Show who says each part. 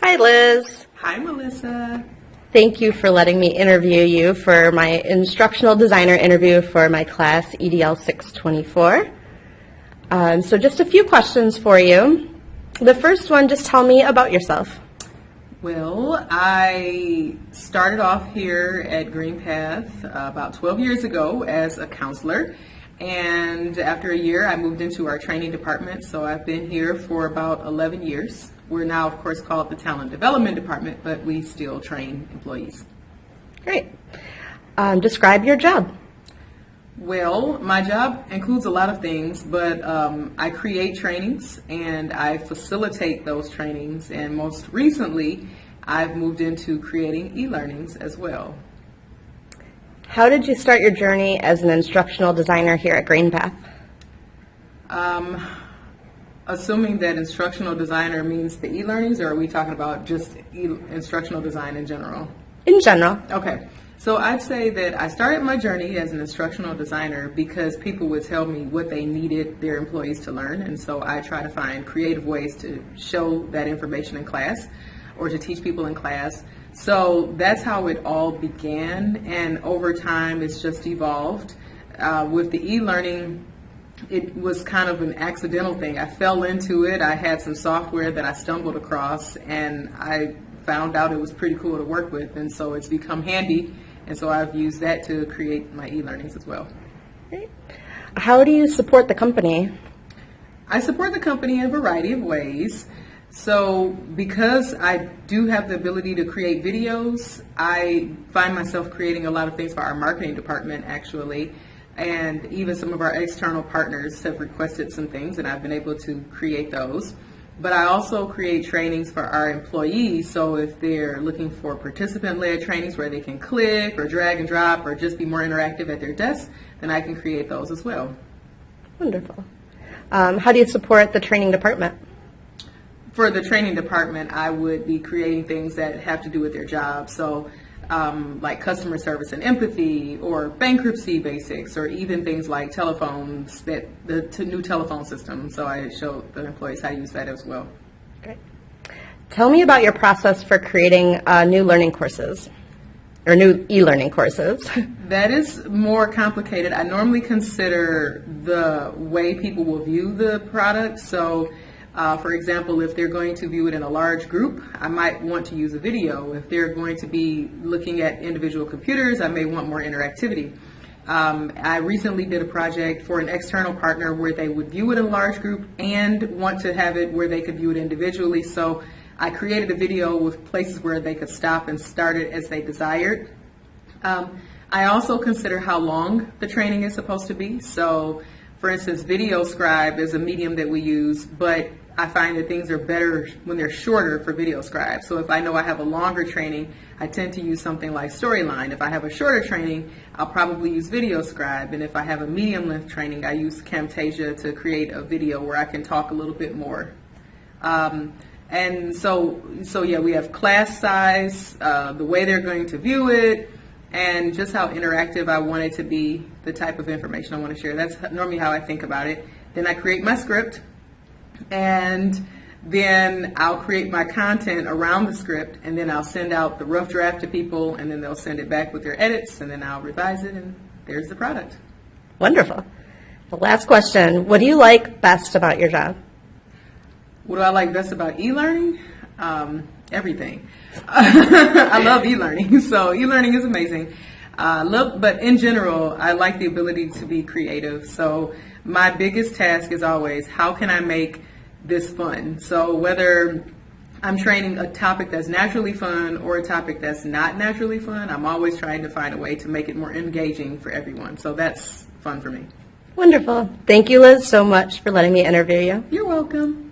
Speaker 1: Hi, Liz.
Speaker 2: Hi, Melissa.
Speaker 1: Thank you for letting me interview you for my instructional designer interview for my class EDL 624. So just a few questions for you. The first one, just tell me about yourself.
Speaker 2: Well, I started off here at Green Path about 12 years ago as a counselor, and after a year I moved into our training department, so I've been here for about 11 years. We're now, of course, called the Talent Development Department, but we still train employees.
Speaker 1: Great. Describe your job.
Speaker 2: Well, my job includes a lot of things, but I create trainings and I facilitate those trainings, and most recently I've moved into creating e-learnings as well.
Speaker 1: How did you start your journey as an instructional designer here at Green Path?
Speaker 2: Assuming that instructional designer means the e-learnings, or are we talking about just instructional design in general?
Speaker 1: In general.
Speaker 2: Okay. So I'd say that I started my journey as an instructional designer because people would tell me what they needed their employees to learn, and so I try to find creative ways to show that information in class or to teach people in class. So that's how it all began, and over time it's just evolved. With the e-learning, it was kind of an accidental thing. I fell into it. I had some software that I stumbled across, and I found out it was pretty cool to work with, and so it's become handy, and so I've used that to create my e-learnings as well.
Speaker 1: Great. How do you support the company?
Speaker 2: I support the company in a variety of ways. So because I do have the ability to create videos, I find myself creating a lot of things for our marketing department, actually, and even some of our external partners have requested some things, and I've been able to create those. But I also create trainings for our employees, so if they're looking for participant-led trainings where they can click or drag and drop or just be more interactive at their desk, then I can create those as well.
Speaker 1: Wonderful. How do you support the training department?
Speaker 2: For the training department, I would be creating things that have to do with their job, so like customer service and empathy, or bankruptcy basics, or even things like telephones, the new telephone system. So I show the employees how to use that as well.
Speaker 1: Great. Tell me about your process for creating new learning courses, or new e-learning courses.
Speaker 2: That is more complicated. I normally consider the way people will view the product. So for example, if they're going to view it in a large group, I might want to use a video. If they're going to be looking at individual computers, I may want more interactivity. I recently did a project for an external partner where they would view it in a large group and want to have it where they could view it individually. So I created a video with places where they could stop and start it as they desired. I also consider how long the training is supposed to be. So for instance, Video Scribe is a medium that we use, but I find that things are better when they're shorter for Video Scribe. So if I know I have a longer training, I tend to use something like Storyline. If I have a shorter training, I'll probably use Video Scribe. And if I have a medium length training, I use Camtasia to create a video where I can talk a little bit more. And so yeah, we have class size, the way they're going to view it, and just how interactive I want it to be, the type of information I want to share. That's normally how I think about it. Then I create my script, and then I'll create my content around the script, and then I'll send out the rough draft to people, and then they'll send it back with their edits, and then I'll revise it, and there's the product.
Speaker 1: Wonderful. The last question, what do you like best about your job?
Speaker 2: What do I like best about e-learning? Everything. I love e-learning, so e-learning is amazing. But in general, I like the ability to be creative. So my biggest task is always, how can I make this fun? So whether I'm training a topic that's naturally fun or a topic that's not naturally fun, I'm always trying to find a way to make it more engaging for everyone. So that's fun for me.
Speaker 1: Wonderful. Thank you, Liz, so much for letting me interview you.
Speaker 2: You're welcome.